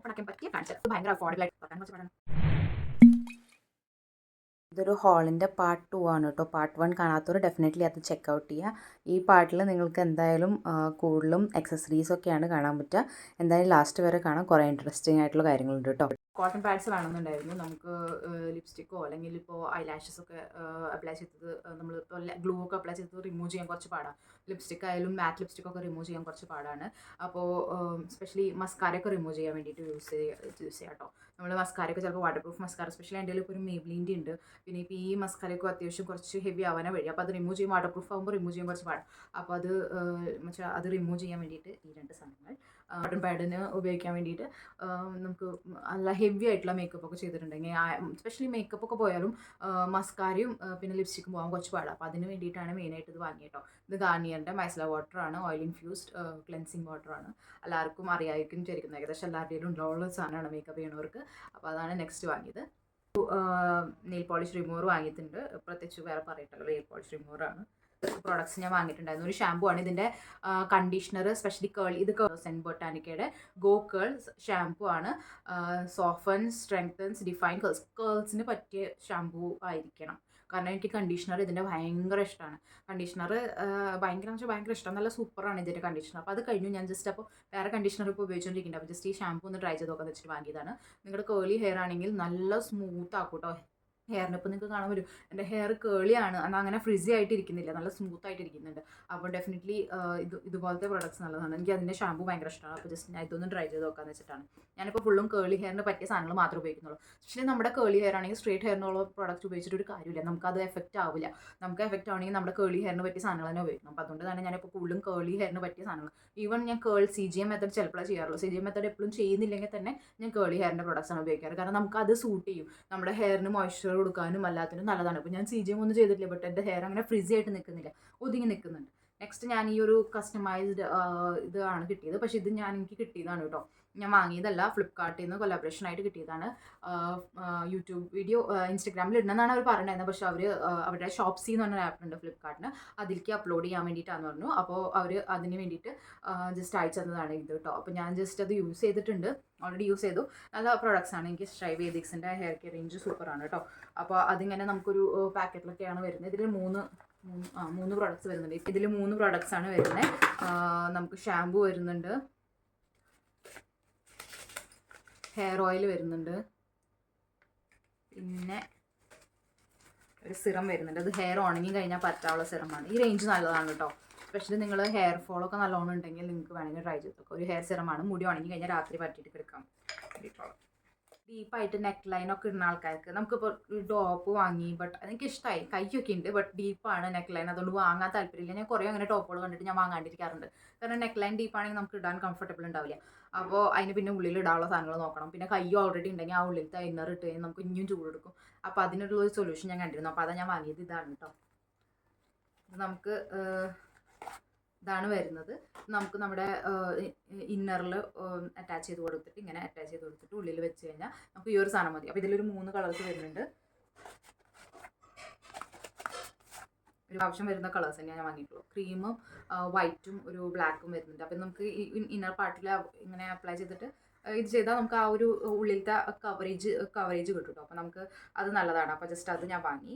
Open ആക്കാൻ പറ്റിയ കാണിച്ചത് ഭയങ്കര അഫോർഡബിൾ ആയിട്ട് കുറച്ച് പാടാണ്. ഇതൊരു ഹോളിൻ്റെ പാർട്ട് 2 ആണ് കേട്ടോ. പാർട്ട് 1 കാണാത്തവർ ഡെഫിനറ്റ്ലി അത് ചെക്കൗട്ട് ചെയ്യുക. ഈ പാർട്ടിൽ നിങ്ങൾക്ക് എന്തായാലും കൂടുതലും എക്സസറീസൊക്കെയാണ് കാണാൻ പറ്റുക. എന്തായാലും ലാസ്റ്റ് വരെ കാണാൻ കുറേ ഇൻട്രസ്റ്റിംഗ് ആയിട്ടുള്ള കാര്യങ്ങളുണ്ട് കേട്ടോ. കോട്ടൺ പാഡ്സ് വേണമെന്നുണ്ടായിരുന്നു നമുക്ക്. ലിപ്സ്റ്റിക്കോ അല്ലെങ്കിൽ ഇപ്പോൾ ഐലാഷസ് ഒക്കെ അപ്ലൈ ചെയ്തത് നമ്മളിപ്പോൾ ഗ്ലൂ ഒക്കെ അപ്ലൈ ചെയ്തത് റിമൂവ് ചെയ്യാൻ കുറച്ച് പാടാണ്. ലിപ്സ്റ്റിക് ആയാലും മാറ്റ് ലിപ്സ്റ്റിക് ഒക്കെ റിമൂവ് ചെയ്യാൻ കുറച്ച് പാടാണ്. അപ്പോൾ സ്പെഷ്യലി മസ്കാരയൊക്കെ റിമൂവ് ചെയ്യാൻ വേണ്ടിയിട്ട് യൂസ് ചെയ്യാം കേട്ടോ. നമ്മൾ മസ്കാരയൊക്കെ ചിലപ്പോൾ വാട്ടർ പ്രൂഫ് മസ്കാര, സ്പെഷ്യലി എൻ്റെ ഇപ്പോൾ ഒരു മേബ്ലിൻ്റെ ഉണ്ട്. പിന്നെ ഇപ്പോൾ ഈ മസ്കാരയൊക്കെ അത്യാവശ്യം കുറച്ച് ഹെവി ആവാനാ വഴി. അപ്പോൾ അത് റിമൂവ് ചെയ്യും, വാട്ടർ പ്രൂഫ് ആകുമ്പോൾ റിമൂവ് ചെയ്യാൻ കുറച്ച് പാടാണ്. അപ്പോൾ അത് റിമൂവ് ചെയ്യാൻ വേണ്ടിയിട്ട് ഈ രണ്ട് സാധനങ്ങൾ കോട്ടൺ പാഡിന് ഉപയോഗിക്കാൻ വേണ്ടിയിട്ട് നമുക്ക് നല്ല ഹെവി ആയിട്ടുള്ള മേക്കപ്പ് ഒക്കെ ചെയ്തിട്ടുണ്ടെങ്കിൽ, സ്പെഷ്യലി മേക്കപ്പ് ഒക്കെ പോയാലും മസ്കാരയും പിന്നെ ലിപ്സ്റ്റിക്കും പോകാൻ കുറച്ച് പാടാണ്. അപ്പോൾ അതിന് വേണ്ടിയിട്ടാണ് മെയിനായിട്ട് ഇത് വാങ്ങിയിട്ടോ. ഇത് ഗാർണിയറിൻ്റെ മൈസല വാട്ടറാണ്, ഓയിൽ ഇൻഫ്യൂസ്ഡ് ക്ലെൻസിങ് വാട്ടറാണ്. എല്ലാവർക്കും അറിയായിരിക്കും വിചാരിക്കുന്നത്, ഏകദേശം എല്ലാവരുടെയും ഉള്ള സാധനമാണ് മേക്കപ്പ് ചെയ്യണവർക്ക്. അപ്പോൾ അതാണ് നെക്സ്റ്റ് വാങ്ങിയത്. നെയിൽ പോളിഷ് റിമൂവർ വാങ്ങിയിട്ടുണ്ട്. പ്രത്യേകിച്ച് വേറെ പറയട്ടല്ലോ, നെയിൽ പോളിഷ് റിമൂവറാണ്. പ്രോഡക്ട്സ് ഞാൻ വാങ്ങിയിട്ടുണ്ടായിരുന്നു. ഒരു ഷാമ്പു ആണ്, ഇതിൻ്റെ കണ്ടീഷണർ സ്പെഷ്യലി കേൾ, ഇത് സെൻറ്റ് ബൊട്ടാനിക്കയുടെ ഗോ കേൾസ് ഷാമ്പു ആണ്. സോഫൻസ്, സ്ട്രെങ്തൻസ്, ഡിഫൈൻ കേൾസിന് പറ്റിയ ഷാമ്പു ആയിരിക്കണം. കാരണം എനിക്ക് കണ്ടീഷണർ ഇതിൻ്റെ ഭയങ്കര ഇഷ്ടമാണ്. കണ്ടീഷണർ ഭയങ്കര ഇഷ്ടം, നല്ല സൂപ്പറാണ് ഇതിൻ്റെ കണ്ടീഷണർ. അപ്പോൾ അത് കഴിഞ്ഞു. ഞാൻ ജസ്റ്റ് അപ്പോൾ വേറെ കണ്ടീഷണർ ഇപ്പോൾ ഉപയോഗിച്ചുകൊണ്ടിരിക്കുന്നുണ്ട്. അപ്പോൾ ജസ്റ്റ് ഈ ഷാമ്പു ഒന്ന് ട്രൈ ചെയ്ത് നോക്കാൻ വെച്ചിട്ട് വാങ്ങിയതാണ്. നിങ്ങളുടെ കേളി ഹെയർ ആണെങ്കിൽ നല്ല സ്മൂത്ത് ആക്കൂട്ടോ ഹെയറിന്. ഇപ്പോൾ നിങ്ങൾക്ക് കാണാൻ പറ്റും എൻ്റെ ഹെയർ കേളിയാണ്, എന്നാൽ അങ്ങനെ ഫ്രിസി ആയിട്ട് ഇരിക്കുന്നില്ല, നല്ല സ്മൂത്ത് ആയിട്ട് ഇരിക്കുന്നുണ്ട്. അപ്പോൾ ഡെഫിനറ്റ്ലി ഇതുപോലത്തെ പ്രോഡക്ട്സ് നല്ലതാണ്. എനിക്ക് അതിൻ്റെ ഷാമ്പു ഭയങ്കര ഇഷ്ടമാണ്. അപ്പോൾ ജസ്റ്റ് ഞാൻ ഇതൊന്നും ട്രൈ ചെയ്ത് നോക്കാമെന്ന് വെച്ചിട്ടാണ്. ഞാനിപ്പോൾ ഫുള്ളും കേളി ഹെയറിന് പറ്റിയ സാധനങ്ങൾ മാത്രമേ ഉപയോഗിക്കുന്നുള്ളൂ. പക്ഷേ നമ്മുടെ കേളി ഹെയർ ആണെങ്കിൽ സ്ട്രേറ്റ് ഹെയറിനുള്ള പ്രോഡക്റ്റ് ഉപയോഗിച്ചിട്ട് ഒരു കാര്യമില്ല, നമുക്കത് എഫക്റ്റ് ആവില്ല. നമുക്ക് എഫക്റ്റ് ആവണമെങ്കിൽ നമ്മുടെ കേളി ഹെയറിന് പറ്റിയ സാധനങ്ങൾ തന്നെ ഉപയോഗിക്കണം. അപ്പോൾ അതുകൊണ്ട് തന്നെ ഞാനിപ്പോൾ കൂടുതലും കേളി ഹെയറിന് പറ്റിയ സാധനങ്ങൾ, ഈവൻ ഞാൻ CGM മെത്തേഡ് ചിലപ്പോഴേ ചെയ്യാറുള്ളൂ. CGM മെത്തേഡ് എപ്പോഴും ചെയ്യുന്നില്ലെങ്കിൽ തന്നെ ഞാൻ കേളി ഹെയറിൻ്റെ പ്രോഡക്ട്സാണ് ഉപയോഗിക്കാറ്. കാരണം നമുക്കത് സൂട്ട് ചെയ്യും, നമ്മുടെ ഹെയറിന് മോയ്സ്ചർ കൊടുക്കാനും എല്ലാത്തിനും നല്ലതാണ്. ഇപ്പോൾ ഞാൻ CGM ഒന്നും ചെയ്തിട്ടില്ല, ബട്ട് എൻ്റെ ഹെയർ അങ്ങനെ ഫ്രിസി ആയിട്ട് നിൽക്കുന്നില്ല, ഒതുങ്ങി നിൽക്കുന്നുണ്ട്. നെക്സ്റ്റ് ഞാൻ ഈ ഒരു കസ്റ്റമൈസ്ഡ് ഇതാണ് കിട്ടിയത്. പക്ഷേ ഇത് എനിക്ക് കിട്ടിയതാണ് കേട്ടോ, ഞാൻ വാങ്ങിയതല്ല. ഫ്ലിപ്കാർട്ടിൽ നിന്ന് കൊലാബറേഷൻ ആയിട്ട് കിട്ടിയതാണ്. യൂട്യൂബ് വീഡിയോ ഇൻസ്റ്റഗ്രാമിൽ ഇടണമെന്നാണ് അവർ പറഞ്ഞിരുന്നത്. പക്ഷേ അവർ അവരുടെ ഷോപ്സി എന്ന് പറഞ്ഞ ആപ്പ് ഉണ്ട് ഫ്ലിപ്കാർട്ടിന്, അതിലേക്ക് അപ്ലോഡ് ചെയ്യാൻ വേണ്ടിയിട്ടാണെന്ന് പറഞ്ഞു. അപ്പോൾ അവർ അതിന് വേണ്ടിയിട്ട് ജസ്റ്റ് അയച്ചു തന്നതാണ് ഇത് കേട്ടോ. അപ്പോൾ ഞാൻ ജസ്റ്റ് അത് യൂസ് ചെയ്തിട്ടുണ്ട്, ഓൾറെഡി യൂസ് ചെയ്തു. നല്ല പ്രോഡക്ട്സ് ആണ്. എനിക്ക് ഷൈ വേദിക്സിൻ്റെ ഹെയർ കെയർ റേഞ്ച് സൂപ്പറാണ് കേട്ടോ. അപ്പോൾ അതിങ്ങനെ നമുക്കൊരു പാക്കറ്റിലൊക്കെയാണ് വരുന്നത്. ഇതിൽ മൂന്ന് പ്രോഡക്ട്സ് വരുന്നുണ്ട്. ഇതിൽ 3 പ്രോഡക്ട്സ് ആണ് വരുന്നത്. നമുക്ക് ഷാമ്പു വരുന്നുണ്ട്, ഹെയർ ഓയിൽ വരുന്നുണ്ട്, പിന്നെ ഒരു സിറം വരുന്നുണ്ട്. അത് ഹെയർ ഉണങ്ങി കഴിഞ്ഞാൽ പറ്റാനുള്ള സിറമാണ്. ഈ റേഞ്ച് നല്ലതാണ് കേട്ടോ. സ്പെഷ്യലി നിങ്ങൾ ഹെയർ ഫോളൊക്കെ നല്ലോണം ഉണ്ടെങ്കിൽ നിങ്ങൾക്ക് വേണമെങ്കിൽ ട്രൈ ചെയ്ത് നോക്കാം. ഒരു ഹെയർ സിറമാണ്, മുടി ഉണങ്ങി കഴിഞ്ഞാൽ രാത്രി പറ്റിയിട്ട് കിടക്കാം. ഡീപ്പായിട്ട് നെക്ക് ലൈനൊക്കെ ഇടുന്ന ആൾക്കാർക്ക് നമുക്കിപ്പോൾ ഒരു ടോപ്പ് വാങ്ങി, ബട്ട് എനിക്ക് ഇഷ്ടമായി, കൈയൊക്കെ ഉണ്ട്, ബട്ട് ഡീപ്പാണ് നെക്ക് ലൈൻ, അതുകൊണ്ട് വാങ്ങാൻ താല്പര്യമില്ല. ഞാൻ കുറേ അങ്ങനെ ടോപ്പുകൾ കണ്ടിട്ട് ഞാൻ വാങ്ങാണ്ടിരിക്കാറുണ്ട്. കാരണം നെക്ക് ലൈൻ ഡീപ്പാണെങ്കിൽ നമുക്ക് ഇടാൻ കംഫർട്ടബിൾ ഉണ്ടാവില്ല. അപ്പോൾ അതിന് പിന്നെ ഉള്ളിൽ ഇടാനുള്ള സാധനങ്ങൾ നോക്കണം. പിന്നെ കയ്യോ ഓൾറെഡി ഉണ്ടെങ്കിൽ ആ ഉള്ളിലത്തെ ഇന്നർ ഇട്ട് കഴിഞ്ഞാൽ നമുക്ക് ഇനിയും ചൂടെടുക്കും. അപ്പോൾ അതിനുള്ള ഒരു സൊല്യൂഷൻ ഞാൻ കണ്ടിരുന്നു. അപ്പോൾ അതാണ് ഞാൻ വാങ്ങിയത്. ഇതാണ് കേട്ടോ, നമുക്ക് ഇതാണ് വരുന്നത്. നമുക്ക് നമ്മുടെ ഇന്നറിൽ അറ്റാച്ച് ചെയ്ത് കൊടുത്തിട്ട്, ഇങ്ങനെ അറ്റാച്ച് ചെയ്ത് കൊടുത്തിട്ട് ഉള്ളിൽ വെച്ച് കഴിഞ്ഞാൽ നമുക്ക് ഈ ഒരു സാധനം മതി. അപ്പോൾ ഇതിലൊരു 3 കളേഴ്സ് വരുന്നുണ്ട്. ഒരു ആവശ്യം വരുന്ന കളേഴ്സ് തന്നെയാണ് ഞാൻ വാങ്ങിയിട്ടുള്ളൂ. ക്രീമും വൈറ്റും ഒരു ബ്ലാക്കും വരുന്നുണ്ട്. അപ്പം നമുക്ക് ഈ ഇന്നർ പാർട്ടിൽ ഇങ്ങനെ അപ്ലൈ ചെയ്തിട്ട് ഇത് ചെയ്താൽ നമുക്ക് ആ ഒരു ഉള്ളിലത്തെ കവറേജ് കിട്ടും കേട്ടോ. അപ്പോൾ നമുക്ക് അത് നല്ലതാണ്. അപ്പോൾ ജസ്റ്റ് അത് ഞാൻ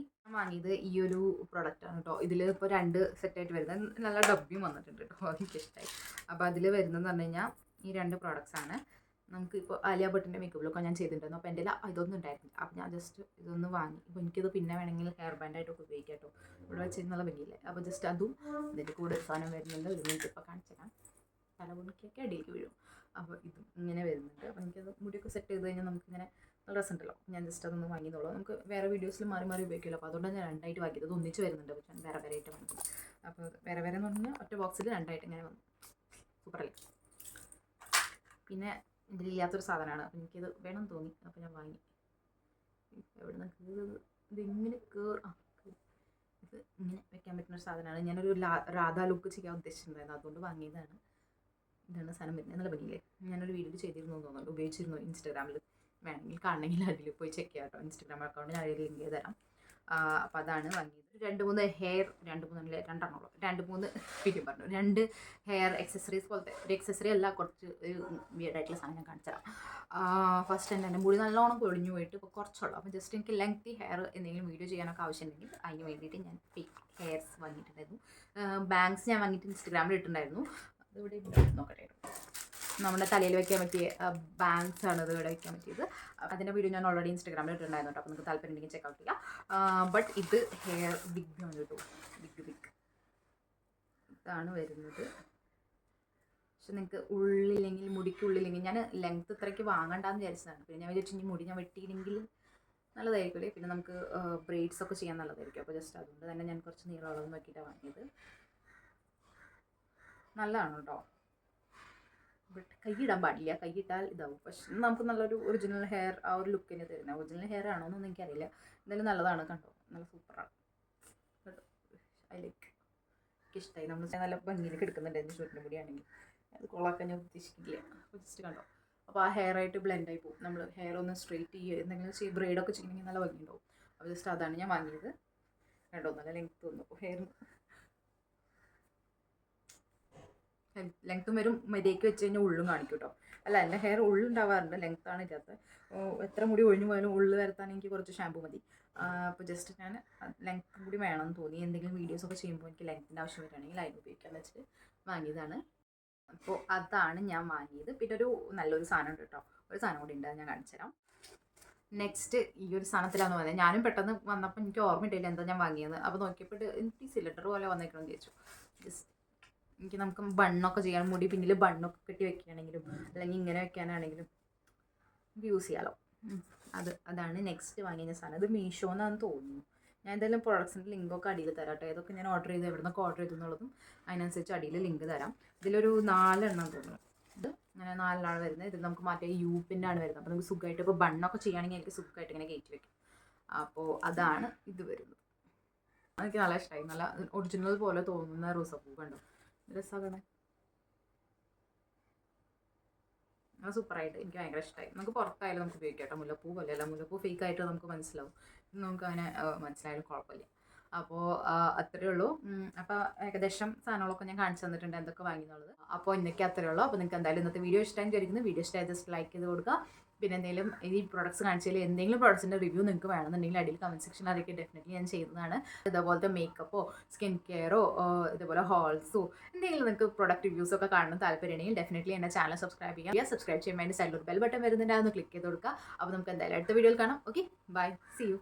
വാങ്ങിയത് ഈ ഒരു പ്രൊഡക്റ്റാണ് കേട്ടോ. ഇതിൽ ഇപ്പോൾ 2 സെറ്റായിട്ട് വരുന്നത്, നല്ല ഡബ്ബിയും വന്നിട്ടുണ്ട് കേട്ടോ, എനിക്കിഷ്ടമായി. അപ്പോൾ അതിൽ വരുന്നതെന്ന് പറഞ്ഞു കഴിഞ്ഞാൽ ഈ 2 പ്രോഡക്ട്സാണ്. നമുക്ക് ഇപ്പോൾ ആലിയ ഭട്ടിൻ്റെ മേക്കപ്പ് ലുക്ക് ഞാൻ ചെയ്തിട്ടുണ്ടായിരുന്നു. അപ്പോൾ എൻ്റെ ഇതൊന്നും ഉണ്ടായിരുന്നില്ല. അപ്പോൾ ഞാൻ ജസ്റ്റ് ഇതൊന്ന് വാങ്ങി. അപ്പോൾ എനിക്കിത് പിന്നെ വേണമെങ്കിൽ ഹെയർ ബാൻഡായിട്ടൊക്കെ ഉപയോഗിക്കാം കേട്ടോ. ഇവിടെ വെച്ച് നല്ല ഭംഗിയില്ലേ. അപ്പോൾ ജസ്റ്റ് അതും ഇതിൻ്റെ കൂടെ സാധനം വരുന്നുണ്ട്. ഒരു മിനിറ്റ് ഇപ്പോൾ കാണിച്ചു തരാം. തലമുടിക്കൊക്കെ അടിയിലേക്ക് വീഴും. അപ്പോൾ ഇതും ഇങ്ങനെ വരുന്നുണ്ട്. അപ്പോൾ എനിക്കത് മുടിയൊക്കെ സെറ്റ് ചെയ്ത് കഴിഞ്ഞാൽ നമുക്കിങ്ങനെ നല്ല രസമുണ്ടല്ലോ. ഞാൻ ജസ്റ്റ് അതൊന്ന് വാങ്ങിയതുള്ളൂ. നമുക്ക് വേറെ വീഡിയോസിൽ മാറി ഉപയോഗിക്കുമല്ലോ. അപ്പോൾ അതുകൊണ്ടാണ് ഞാൻ 2ആയിട്ട് വാങ്ങിയത്. ഇത് ഒന്നിച്ച് വരുന്നുണ്ട്, പക്ഷേ ഞാൻ വേറെ ആയിട്ട് വാങ്ങിയത്. അപ്പോൾ വേറെ എന്ന് പറഞ്ഞാൽ ഒറ്റ ബോക്സിൽ 2ആയിട്ട് ഇങ്ങനെ വന്നു. സൂപ്പറല്ലേ. പിന്നെ ഇതിലില്ലാത്തൊരു സാധനമാണ്. അപ്പോൾ എനിക്കിത് വേണം തോന്നി, അപ്പോൾ ഞാൻ വാങ്ങി. എവിടെ നിന്ന് ഇതിങ്ങനെ ഇത് ഇങ്ങനെ വെക്കാൻ പറ്റുന്നൊരു സാധനമാണ്. ഞാനൊരു രാധാ ലുക്ക് ചെയ്യാൻ ഉദ്ദേശിച്ചിട്ടുണ്ടായിരുന്നു, അതുകൊണ്ട് വാങ്ങിയതാണ്. ഇതാണ് സാധനം വരുന്നത്. നല്ല ഭംഗിയില്ലേ. ഞാനൊരു വീഡിയോ ചെയ്തിരുന്നു തോന്നുന്നുണ്ട്, ഉപയോഗിച്ചിരുന്നു ഇൻസ്റ്റാഗ്രാമിൽ. വേണമെങ്കിൽ കാണണമെങ്കിൽ അതിൽ പോയി ചെക്ക് ചെയ്യാം കേട്ടോ. ഇൻസ്റ്റാഗ്രാം അക്കൗണ്ട് ഞാൻ അതിൽ ലിങ്ക് ചെയ്ത് തരാം. അപ്പോൾ അതാണ് വാങ്ങിയത്. 2-3 ഹെയർ 2-3 രണ്ടെണ്ണമുള്ളൂ 2-3 പിന്നെ പറഞ്ഞു 2 ഹെയർ എക്സസറീസ് പോലത്തെ ഒരു എക്സസറി അല്ല, കുറച്ച് ഒരു വിയർഡായിട്ടുള്ള സാധനം ഞാൻ കാണിച്ചു തരാം. ഫസ്റ്റ് തന്നെ എൻ്റെ മുടി നല്ലോണം കൊഴിഞ്ഞു പോയിട്ട് ഇപ്പോൾ കുറച്ചുള്ളൂ. അപ്പോൾ ജസ്റ്റ് എനിക്ക് ലെങ്തി ഹെയർ എന്തെങ്കിലും വീഡിയോ ചെയ്യാനൊക്കെ ആവശ്യമുണ്ടെങ്കിൽ അതിന് വേണ്ടിയിട്ട് ഞാൻ ഫേക്ക് ഹെയർസ് വാങ്ങിയിട്ടുണ്ടായിരുന്നു. ബാങ്ക്സ് ഞാൻ വാങ്ങിയിട്ട് ഇൻസ്റ്റഗ്രാമിൽ ഇട്ടിട്ടുണ്ടായിരുന്നു. അതിവിടെ നോക്കട്ടെ, നമ്മുടെ തലയിൽ വയ്ക്കാൻ പറ്റിയ ബാങ്ക്സ് ആണ് ഇത് ഇവിടെ വയ്ക്കാൻ പറ്റിയത്. അതിൻ്റെ വീഡിയോ ഞാൻ ഓൾറെഡി ഇൻസ്റ്റാഗ്രാമിൽ ഇട്ടിട്ടുണ്ടായിരുന്നു കേട്ടോ. അപ്പോൾ നിങ്ങൾക്ക് താല്പര്യം ഉണ്ടെങ്കിൽ ചെക്കൗട്ട് ചെയ്യാം. ബട്ട് ഇത് ഹെയർ വിഗ് ആണ് കേട്ടോ, വിഗ് ഇതാണ് വരുന്നത്. പക്ഷെ നിങ്ങൾക്ക് ഉള്ളില്ലെങ്കിൽ മുടിക്കുള്ളില്ലെങ്കിൽ, ഞാൻ ലെങ്ത്ത് ഇത്രയ്ക്ക് വാങ്ങണ്ടെന്ന് വിചാരിച്ചതാണ്. പിന്നെ ഞാൻ വിചാരിച്ചു ഇനി മുടി ഞാൻ വെട്ടിയില്ലെങ്കിൽ നല്ലതായിരിക്കുമല്ലേ, പിന്നെ നമുക്ക് ബ്രെയ്ഡ്സ് ഒക്കെ ചെയ്യാൻ നല്ലതായിരിക്കും. അപ്പോൾ ജസ്റ്റ് അതുകൊണ്ട് തന്നെ ഞാൻ കുറച്ച് നീളമുള്ളത് നോക്കിയിട്ടാണ് വാങ്ങിയത്. നല്ലതാണ് കേട്ടോ. ബട്ട് കൈയിടാൻ പാടില്ല, കൈയിട്ടാൽ ഇതാവും. പക്ഷെ നമുക്ക് നല്ലൊരു ഒറിജിനൽ ഹെയർ ആ ഒരു ലുക്കിന് തരുന്നത്. ഒറിജിനൽ ഹെയർ ആണോ എന്നൊന്നും എനിക്കറിയില്ല, എന്തായാലും നല്ലതാണ് കണ്ടോ, നല്ല സൂപ്പറാണ് കേട്ടോ. ഐ ലൈക്ക്, എനിക്കിഷ്ടമായി. നമ്മൾ നല്ല ഭംഗിയിലേക്ക് എടുക്കുന്നുണ്ടായിരുന്നു ചുരുട്ടിൻ്റെ മുടിയാണെങ്കിൽ. അത് കൊള്ളാക്കാൻ ഞാൻ ഉദ്ദേശിക്കില്ല. അപ്പോൾ ജസ്റ്റ് കണ്ടോ, അപ്പോൾ ആ ഹെയറായിട്ട് ബ്ലെൻഡായി പോകും. നമ്മൾ ഹെയർ ഒന്ന് സ്ട്രെയിറ്റ് ചെയ്യുക എന്തെങ്കിലും ബ്രെയ്ഡൊക്കെ ചെയ്യണമെങ്കിൽ നല്ല ഭംഗിയുണ്ടാവും. അപ്പോൾ ജസ്റ്റ് അതാണ് ഞാൻ വാങ്ങിയത് കേട്ടോ. നല്ല ലെങ്ത്ത് വന്നു ഹെയർ, ലെങ്ത്തും വരും. മര്യാദയ്ക്ക് വെച്ച് കഴിഞ്ഞാൽ ഉള്ളും കാണിക്കും കേട്ടോ. അല്ല, എൻ്റെ ഹെയർ ഉള്ളുണ്ടാവാറുണ്ട്, ലെങ്ത്താണ് ഇല്ലാത്ത. എത്ര മുടി ഒഴിഞ്ഞു പോയാലും ഉള്ളു വരത്താൻ എനിക്ക് കുറച്ച് ഷാമ്പു മതി. അപ്പോൾ ജസ്റ്റ് ഞാൻ ലെങ്ത്തും കൂടി വേണമെന്ന് തോന്നി. എന്തെങ്കിലും വീഡിയോസൊക്കെ ചെയ്യുമ്പോൾ എനിക്ക് ലെങ്ത്തിൻ്റെ ആവശ്യം വരികയാണെങ്കിൽ അതിന് ഉപയോഗിക്കാമെന്ന് വെച്ചിട്ട് വാങ്ങിയതാണ്. അപ്പോൾ അതാണ് ഞാൻ വാങ്ങിയത്. പിന്നെ ഒരു നല്ലൊരു സാധനം ഉണ്ട് കേട്ടോ, ഒരു സാധനം കൂടി ഉണ്ട്, ഞാൻ കാണിച്ചു തരാം. നെക്സ്റ്റ് ഈ ഒരു സാധനത്തിലാണ് വന്നത്. ഞാനും പെട്ടെന്ന് വന്നപ്പോൾ എനിക്ക് ഓർമ്മയിട്ടില്ല എന്താ ഞാൻ വാങ്ങിയത്. അപ്പോൾ നോക്കിയപ്പോൾ എനിക്ക് സിലിണ്ടർ പോലെ വന്നേക്കണമെന്ന് വിചാരിച്ചു. ജസ്റ്റ് നമുക്ക് ബണ്ണൊക്കെ ചെയ്യാൻ, മുടി പിന്നിൽ ബണ്ണൊക്കെ കെട്ടി വെക്കുകയാണെങ്കിലും അല്ലെങ്കിൽ ഇങ്ങനെ വെക്കാനാണെങ്കിലും യൂസ് ചെയ്യാമല്ലോ. അതാണ് നെക്സ്റ്റ് വാങ്ങിയ സാധനം. ഇത് മീഷോന്നാന്ന് തോന്നുന്നു. ഞാൻ എന്തായാലും പ്രൊഡക്ട്സിൻ്റെ ലിങ്കൊക്കെ അടിയിൽ തരാം കേട്ടോ. ഏതൊക്കെ ഞാൻ ഓർഡർ ചെയ്ത് എവിടെ നിന്നൊക്കെ ഓർഡർ ചെയ്തെന്നുള്ളതും അതിനനുസരിച്ച് അടിയിൽ ലിങ്ക് തരാം. ഇതിലൊരു 4 എണ്ണം തോന്നുന്നു. ഇത് അങ്ങനെ 4 വരുന്നത്. ഇത് നമുക്ക് മറ്റേ യൂപ്പിൻ്റെ ആണ് വരുന്നത്. അപ്പോൾ നമുക്ക് സുഖമായിട്ട് ഇപ്പോൾ ബണ്ണൊക്കെ ചെയ്യുകയാണെങ്കിൽ എനിക്ക് സുഖമായിട്ട് ഇങ്ങനെ കയറ്റി വെക്കും. അപ്പോൾ അതാണ് ഇത് വരുന്നത്. എനിക്ക് നല്ല ഇഷ്ടമായി. നല്ല ഒറിജിനൽ പോലെ തോന്നുന്ന റോസാപ്പൂ കണ്ടോ, രസമാണ്. അത് സൂപ്പറായിട്ട് എനിക്ക് ഭയങ്കര ഇഷ്ടമായി. നമുക്ക് പുറത്തായാലും നമുക്ക് ഉപയോഗിക്കാം കേട്ടോ. മുല്ലപ്പൂ പോലെയല്ല, മുല്ലപ്പൂ ഫേക്കായിട്ട് നമുക്ക് മനസ്സിലാവും. നമുക്ക് അങ്ങനെ മനസ്സിലായാലും കുഴപ്പമില്ല. അപ്പോൾ അത്രയേ ഉള്ളൂ. അപ്പോൾ ഏകദേശം സാധനങ്ങളൊക്കെ ഞാൻ കാണിച്ചു തന്നിട്ടുണ്ട് എന്തൊക്കെ വാങ്ങിയെന്നുള്ളത്. അപ്പോൾ ഇന്നൊക്കെ അത്രയേ ഉള്ളൂ. അപ്പോൾ നിങ്ങൾക്ക് എന്തായാലും ഇന്നത്തെ വീഡിയോ ഇഷ്ടമായി വിചാരിക്കുന്നു. വീഡിയോ ഇഷ്ടമായി ജസ്റ്റ് ലൈക്ക് ചെയ്ത് കൊടുക്കുക. പിന്നെ എന്തെങ്കിലും ഈ പ്രോഡക്ട്സ് കാണിച്ചാൽ എന്തെങ്കിലും പ്രോഡക്ട്സിൻ്റെ റിവ്യൂ നിങ്ങൾക്ക് വേണമെന്നുണ്ടെങ്കിൽ അടിയിൽ കമൻറ്റ് സെക്ഷൻ അറിയിക്കുക. ഡെഫിനറ്റ്ലി ഞാൻ ചെയ്യുന്നതാണ്. ഇതേപോലത്തെ മേക്കപ്പോ സ്കിൻ കെയറോ ഇതേപോലെ ഹോൾസോ എന്തെങ്കിലും നിങ്ങൾക്ക് പ്രോഡക്റ്റ് റിവ്യൂസൊക്കെ കാണുന്ന താല്പര്യമുണ്ടെങ്കിൽ ഡെഫിനറ്റ്ലി എൻ്റെ ചാനൽ സബ്സ്ക്രൈബ് ചെയ്യുക. സബ്സ്ക്രൈബ് ചെയ്യുമ്പോൾ അതിൻ്റെ സൈഡിൽ ഒരു ബെൽ ബട്ടൺ വരുന്നുണ്ട്, അതൊന്ന് ക്ലിക്ക് ചെയ്ത് കൊടുക്കുക. അപ്പോൾ നമുക്ക് എന്തായാലും അടുത്ത വീഡിയോയിൽ കാണാം. Okay, bye, see U.